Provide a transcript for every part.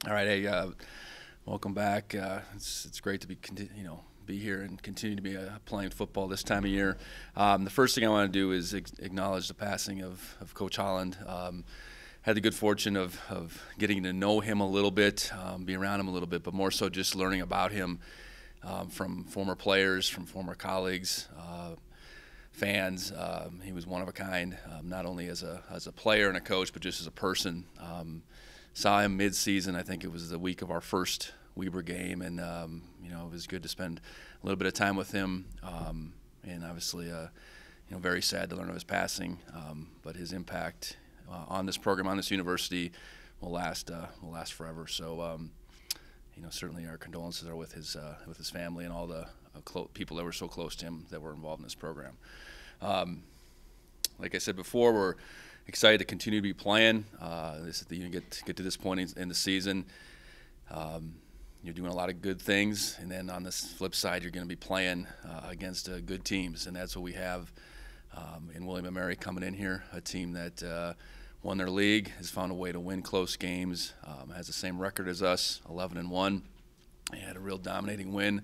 All right, hey, welcome back. It's great to be here and continue to be playing football this time of year. The first thing I want to do is acknowledge the passing of Coach Holland. Had the good fortune of getting to know him a little bit, be around him a little bit, but more so just learning about him from former players, from former colleagues, fans. He was one of a kind, not only as a player and a coach, but just as a person. Saw him mid-season. I think it was the week of our first Weber game, and it was good to spend a little bit of time with him. And obviously, very sad to learn of his passing. But his impact on this program, on this university, will last forever. So, certainly our condolences are with his family and all the people that were so close to him that were involved in this program. Like I said before, we're excited to continue to be playing. You get to this point in the season. You're doing a lot of good things, and then on the flip side, you're going to be playing against good teams, and that's what we have in William & Mary coming in here, a team that won their league, has found a way to win close games, has the same record as us, 11-1. They had a real dominating win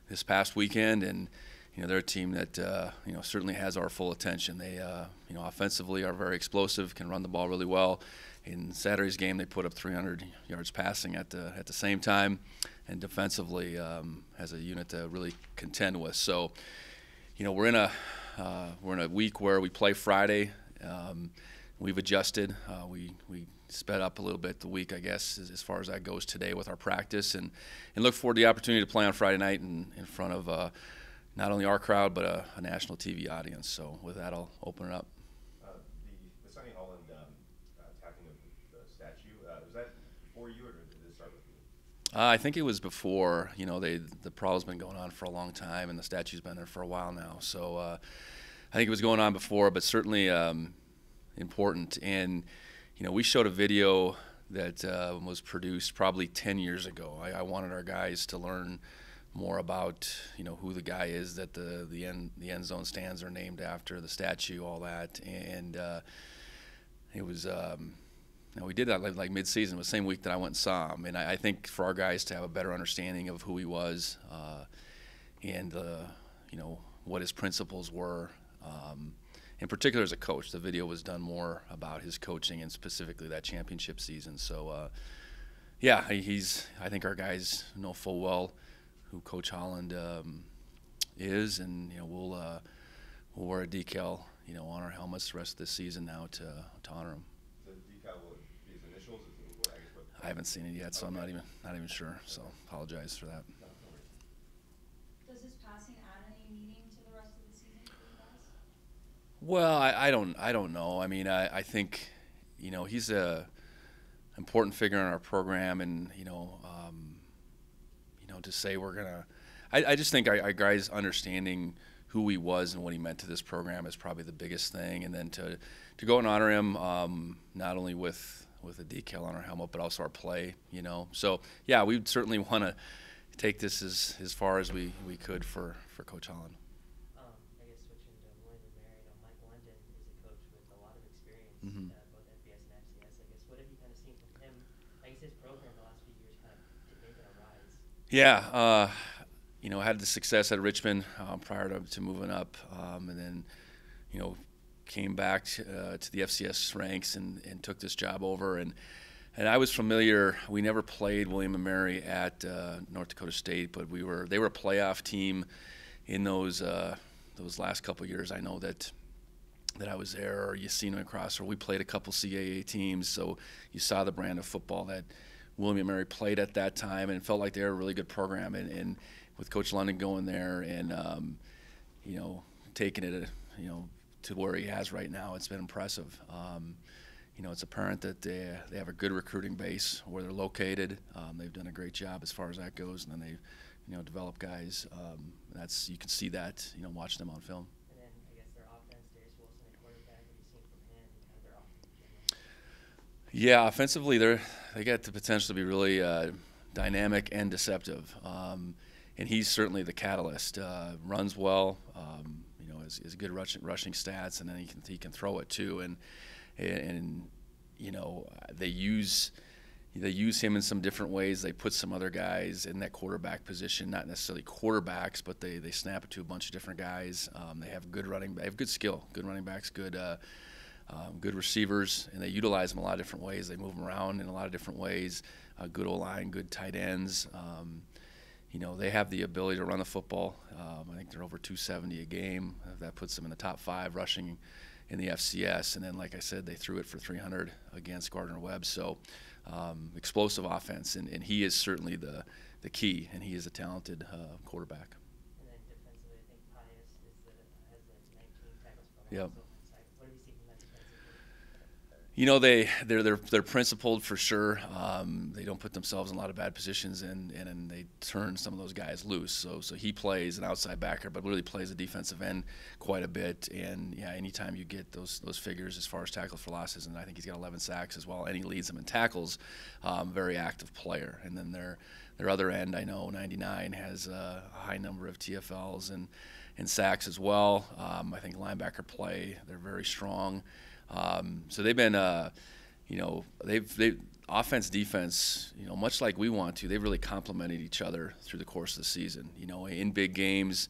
this past weekend, and they're a team that certainly has our full attention. They offensively are very explosive, can run the ball really well. In Saturday's game, they put up 300 yards passing at the same time, and defensively has a unit to really contend with. So, we're in a week where we play Friday. We've adjusted. We sped up a little bit the week, I guess, as far as that goes today with our practice, and look forward to the opportunity to play on Friday night in front of not only our crowd, but a national TV audience. So with that, I'll open it up. The Sonny Holland attacking of the statue, was that before you, or did it start with you? I think it was before. The problem's been going on for a long time, and the statue's been there for a while now. So I think it was going on before, but certainly important. And, we showed a video that was produced probably 10 years ago. I wanted our guys to learn more about who the guy is that the end zone stands are named after, the statue, all that, and it was we did that like mid-season, the same week that I went and saw him, and I think for our guys to have a better understanding of who he was, and what his principles were, in particular as a coach. The video was done more about his coaching and specifically that championship season. So I think our guys know full well who Coach Holland is, and we'll wear a decal on our helmets the rest of this season now to honor him. The decal will be his initials. I haven't seen it yet, so okay. I'm not even sure. So apologize for that. Does his passing add any meaning to the rest of the season for you guys? Well, I don't know. I mean, I think he's a important figure in our program, and to say we're gonna, I just think our guys understanding who he was and what he meant to this program is probably the biggest thing, and then to go and honor him, not only with a decal on our helmet, but also our play. So yeah, we certainly want to take this as far as we could for Coach Holland. I guess switching to William & Mary, Mike London is a coach with a lot of experience, Mm-hmm. Both FBS and FCS. I guess what have you kind of seen from him? I guess his program the last few years kind of making a rise. Yeah, had the success at Richmond prior to moving up, and then, came back to the FCS ranks and took this job over. And I was familiar. We never played William & Mary at North Dakota State, but they were a playoff team in those last couple of years. I know that I was there, or you seen them across, or we played a couple CAA teams, so you saw the brand of football that William & Mary played at that time, and it felt like they were a really good program. And with Coach London going there and taking it to where he has right now, it's been impressive. It's apparent that they have a good recruiting base where they're located. They've done a great job as far as that goes, and then they've developed guys. You can see that watching them on film. And then I guess their offense, Darius Wilson, the quarterback, have you seen from him and kind of their offense in general? Yeah, offensively, they got the potential to be really dynamic and deceptive, and he's certainly the catalyst. Runs well, has good rushing stats, and then he can throw it too. And they use they use him in some different ways. They put some other guys in that quarterback position, not necessarily quarterbacks, but they snap it to a bunch of different guys. They have they have good skill, good running backs, good receivers, and they utilize them a lot of different ways. They move them around in a lot of different ways. Good O-line, good tight ends. They have the ability to run the football. I think they're over 270 a game. That puts them in the top 5 rushing in the FCS. And then, like I said, they threw it for 300 against Gardner-Webb. So explosive offense, and he is certainly the key, and he is a talented quarterback. And then defensively, I think Pius has the 19 tackles for Yep. loss on one side. What have you seen from that defensively? They're principled for sure. They don't put themselves in a lot of bad positions, and they turn some of those guys loose. So he plays an outside backer, but really plays a defensive end quite a bit. And yeah, anytime you get those figures as far as tackles for losses, and I think he's got 11 sacks as well, and he leads them in tackles. Very active player. And then their other end, I know 99 has a high number of TFLs and sacks as well. I think linebacker play, they're very strong. So they've been, they've offense, defense, much like we want to. They've really complemented each other through the course of the season. In big games,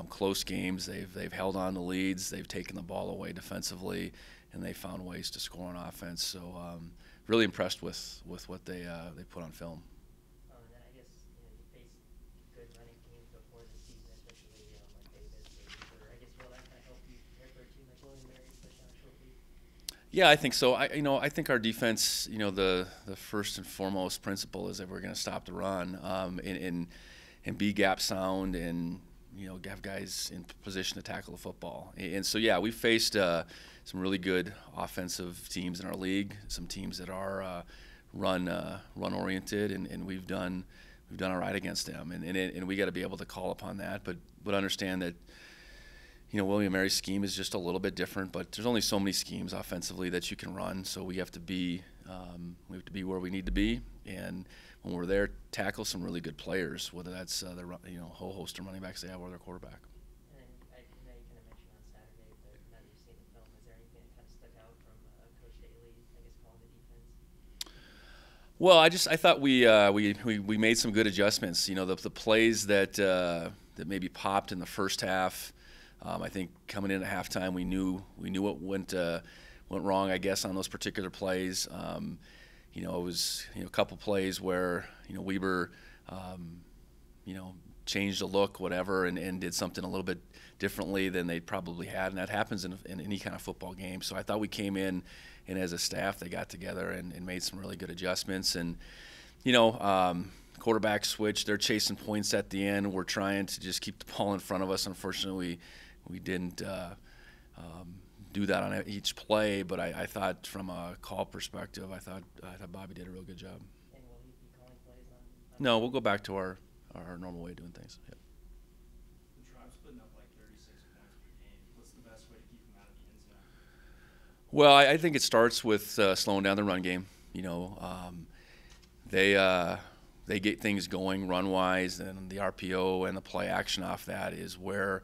close games, they've held on to leads. They've taken the ball away defensively, and they found ways to score on offense. So really impressed with what they put on film. And then I guess you faced good running teams before the season, especially like Davis or Weaver. I guess will that kind of help you prepare for a team like William & Mary, especially on a short week? Yeah, I think so. I think our defense, the first and foremost principle is that we're going to stop the run, and be gap sound, and have guys in position to tackle the football. And so yeah, we faced some really good offensive teams in our league, some teams that are run oriented, and we've done all right against them, and we got to be able to call upon that, but understand that. William & Mary's scheme is just a little bit different, but there's only so many schemes offensively that you can run. So we have to be where we need to be, and when we're there, tackle some really good players, whether that's the whole host of running backs they have or their quarterback. And I know you kind of mentioned on Saturday, but now that you've seen the film, is there anything that kind of stuck out from Coach Daly, I guess, calling the defense? Well, I thought we made some good adjustments. The plays that maybe popped in the first half. I think coming in at halftime, we knew what went wrong, I guess, on those particular plays. It was a couple plays where Weber changed a look, whatever, and did something a little bit differently than they probably had, and that happens in any kind of football game. So I thought we came in, and as a staff, they got together and made some really good adjustments. And quarterback switch, they're chasing points at the end. We're trying to just keep the ball in front of us. Unfortunately, we didn't do that on each play, but I thought from a call perspective, I thought Bobby did a real good job. And will he be calling plays on No, we'll go back to our normal way of doing things. Yep. The Tribe's putting up like 36 points per game. What's the best way to keep them out of the end zone? Well, I think it starts with slowing down the run game. They get things going run-wise, and the RPO and the play action off that is where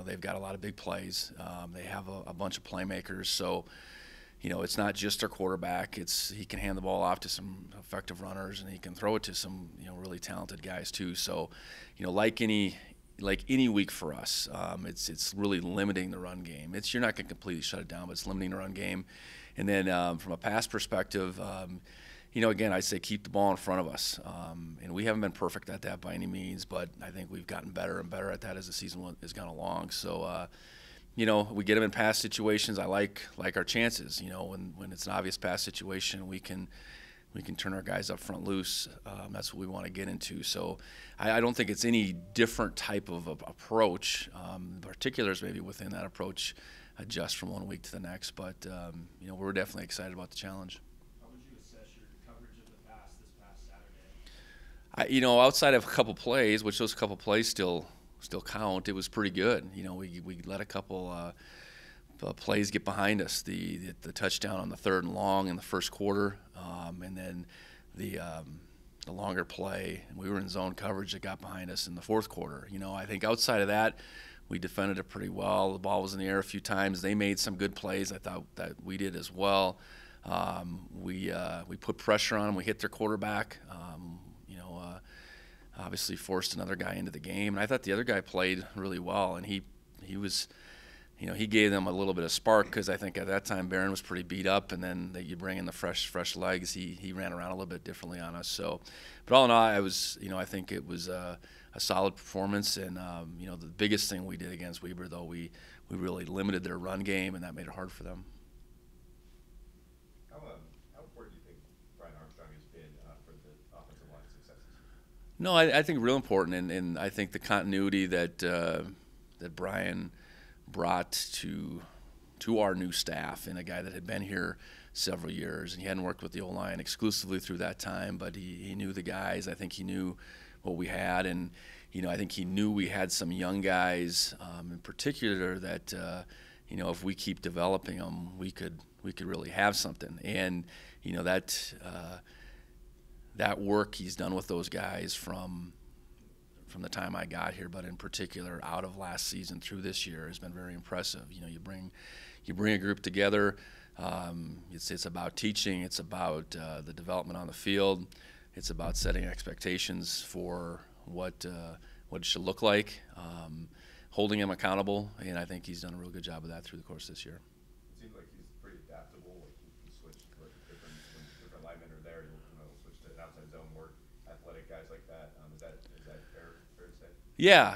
they've got a lot of big plays. They have a bunch of playmakers, so it's not just their quarterback. He can hand the ball off to some effective runners, and he can throw it to some really talented guys too. So like any week for us, it's really limiting the run game. You're not going to completely shut it down, but it's limiting the run game. And then from a pass perspective, again, I'd say keep the ball in front of us. And we haven't been perfect at that by any means, but I think we've gotten better and better at that as the season has gone along. So, we get them in pass situations. I like our chances. When it's an obvious pass situation, we can turn our guys up front loose. That's what we want to get into. So I don't think it's any different type of approach. Particulars maybe within that approach adjust from one week to the next, but we're definitely excited about the challenge. Outside of a couple plays, which those couple plays still count, it was pretty good. We let a couple plays get behind us. The touchdown on the 3rd and long in the first quarter, and then the longer play. We were in zone coverage that got behind us in the 4th quarter. I think outside of that, we defended it pretty well. The ball was in the air a few times. They made some good plays. I thought that we did as well. We put pressure on them. We hit their quarterback. Obviously forced another guy into the game, and I thought the other guy played really well, and he was. He gave them a little bit of spark because I think at that time Barron was pretty beat up, and then you bring in the fresh legs. He ran around a little bit differently on us. So, but all in all, I think it was a solid performance. And the biggest thing we did against Weber, though, we really limited their run game, and that made it hard for them. How important do you think Brian Armstrong has been for the offensive line successes? No, I think real important, and I think the continuity that Brian brought to our new staff, and a guy that had been here several years, and he hadn't worked with the O-line exclusively through that time, but he knew the guys. I think he knew what we had, and I think he knew we had some young guys in particular that if we keep developing them, we could really have something. And that work he's done with those guys from the time I got here, but in particular out of last season through this year has been very impressive. You bring a group together. It's about teaching. It's about the development on the field. It's about setting expectations for what it should look like, holding him accountable, and I think he's done a real good job of that through the course of this year. It seems like he's pretty adaptable. Like he switched when different linemen are there. He'll switch to outside zone work. Athletic guys like that. Is that fair to say? Yeah.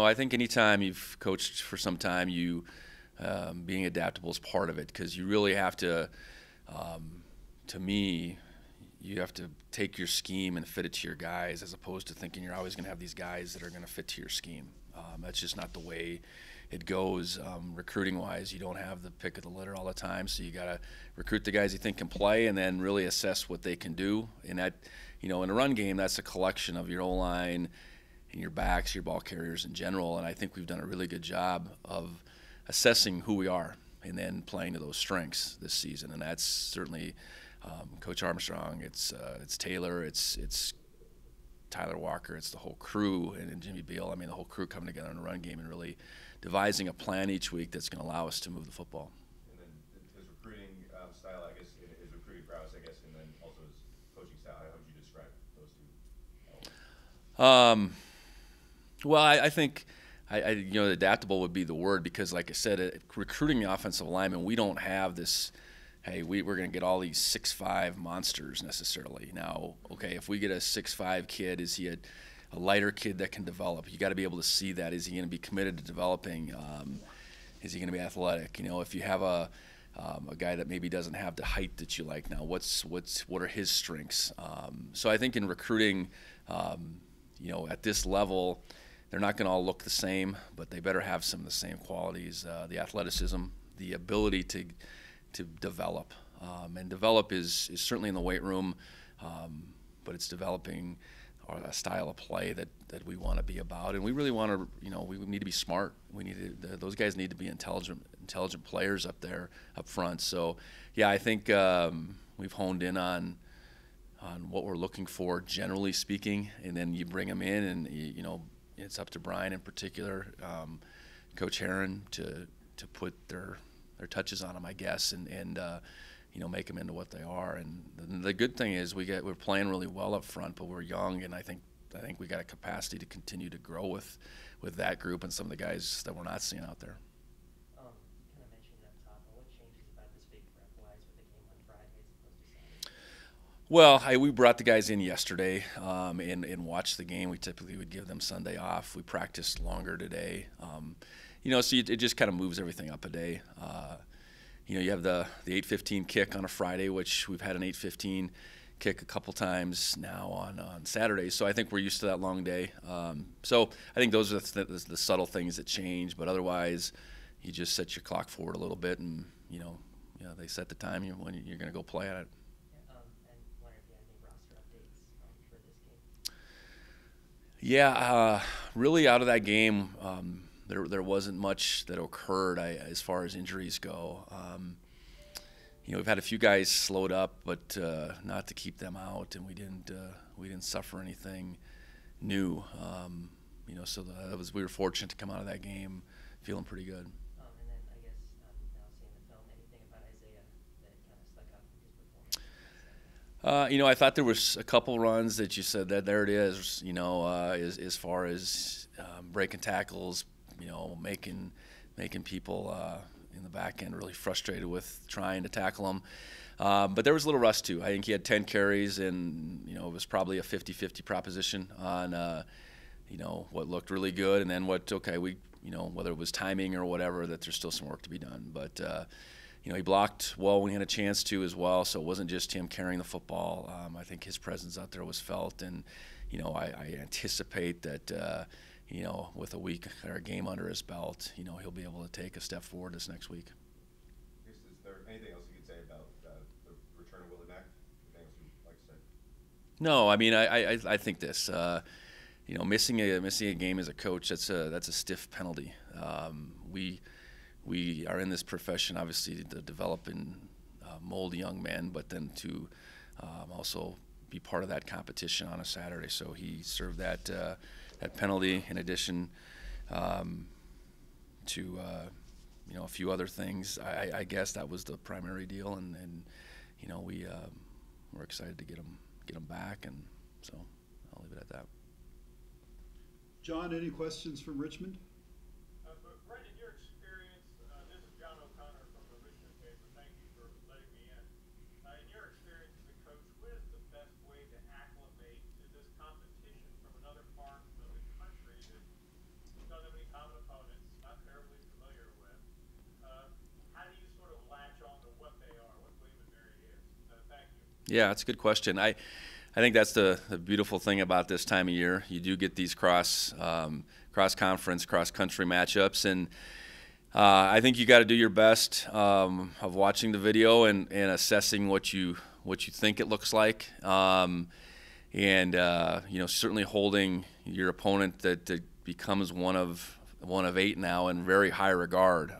I think anytime you've coached for some time, being adaptable is part of it, because you really have to. To me, you have to take your scheme and fit it to your guys, as opposed to thinking you're always going to have these guys that are going to fit to your scheme. That's just not the way it goes. Recruiting-wise, you don't have the pick of the litter all the time, so you got to recruit the guys you think can play, and then really assess what they can do. And that, in a run game, that's a collection of your O-line and your backs, your ball carriers in general. And I think we've done a really good job of assessing who we are and then playing to those strengths this season. And that's certainly Coach Armstrong. It's Taylor. It's Tyler Walker. It's the whole crew, and Jimmy Beal. I mean, the whole crew coming together in a run game and really devising a plan each week that's going to allow us to move the football. And then his recruiting style, I guess, his recruiting prowess, I guess, and then also his coaching style. How would you describe those two? Well, I think adaptable would be the word, because, like I said, recruiting the offensive lineman, we don't have this. Hey, we're going to get all these 6'5" monsters necessarily. Now, okay, if we get a 6'5" kid, is he a lighter kid that can develop? You got to be able to see that. Is he going to be committed to developing? Is he going to be athletic? If you have a guy that maybe doesn't have the height that you like, now what are his strengths? So I think in recruiting, at this level, they're not going to all look the same, but they better have some of the same qualities: the athleticism, the ability to develop, and develop is certainly in the weight room, but it's developing a style of play that we want to be about, and we really want to. We need to be smart. Those guys need to be intelligent players up there, up front. So, yeah, I think we've honed in on what we're looking for, generally speaking, and then you bring them in, and it's up to Brian in particular, Coach Herron, to put their touches on them, I guess, and make them into what they are. And the good thing is we're playing really well up front, but we're young, and I think we got a capacity to continue to grow with that group and some of the guys that we're not seeing out there. Kind of mentioned it up top, but what changes about this week prep-wise with the game on Friday as opposed to Saturday? Well, we brought the guys in yesterday and watched the game. We typically would give them Sunday off. We practiced longer today. So it just kind of moves everything up a day. You have the 8:15 kick on a Friday, which we've had an 8:15 kick a couple times now on Saturdays. So I think we're used to that long day. So I think those are the subtle things that change. But otherwise, you just set your clock forward a little bit, and they set the time when you're going to go play at it. And wonder if you had any roster updates for this game. Yeah, really out of that game, there wasn't much that occurred as far as injuries go. We've had a few guys slowed up, but not to keep them out, and we didn't suffer anything new. So we were fortunate to come out of that game feeling pretty good. And then I guess now seeing the film, anything about Isaiah that kind of stuck out in I thought there was a couple runs that you said that there it is. As far as breaking tackles, making people in the back end really frustrated with trying to tackle them. But there was a little rust too. I think he had 10 carries, and it was probably a 50-50 proposition on what looked really good, and then whether it was timing or whatever, that there's still some work to be done. But he blocked well when he had a chance to as well, so it wasn't just him carrying the football. I think his presence out there was felt, and I anticipate that with a week or a game under his belt, he'll be able to take a step forward this next week. Is there anything else you could say about the return of Willie Mack? Anything else you'd like to say? No, I mean I think this. Missing a game as a coach, that's a stiff penalty. We are in this profession obviously to develop and mold young men, but then to also be part of that competition on a Saturday. So he served that penalty in addition to a few other things. I guess that was the primary deal, and we're excited to get him back, and so I'll leave it at that. John, any questions from Richmond? Brent, in your experience, this is John O'Connor from the Richmond paper. Thank you for letting me in. In your experience as a coach, what is the best way to acclimate to this competition from another part of the country that doesn't have any common opponents, not terribly familiar with? How do you sort of latch on to what they are, what William and Mary is? Thank you. Yeah, that's a good question. I think that's the beautiful thing about this time of year. You do get these cross-conference, cross-country matchups, and I think you got to do your best of watching the video and assessing what you think it looks like, and certainly holding your opponent that becomes one of 8 now in very high regard.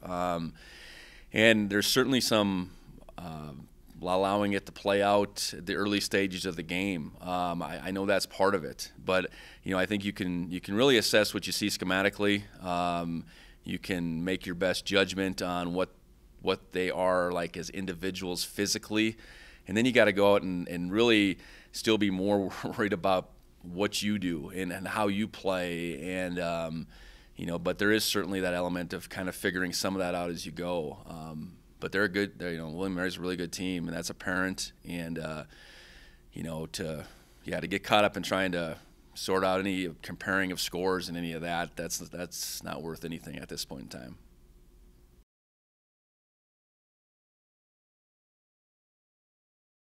And there's certainly some allowing it to play out at the early stages of the game. I know that's part of it, but I think you can really assess what you see schematically. You can make your best judgment on what they are like as individuals physically, and then you got to go out and really still be more worried about what you do and how you play, and but there is certainly that element of kind of figuring some of that out as you go. But they're William Mary's a really good team, and that's apparent. And to get caught up in trying to sort out any comparing of scores and any of that, that's not worth anything at this point in time.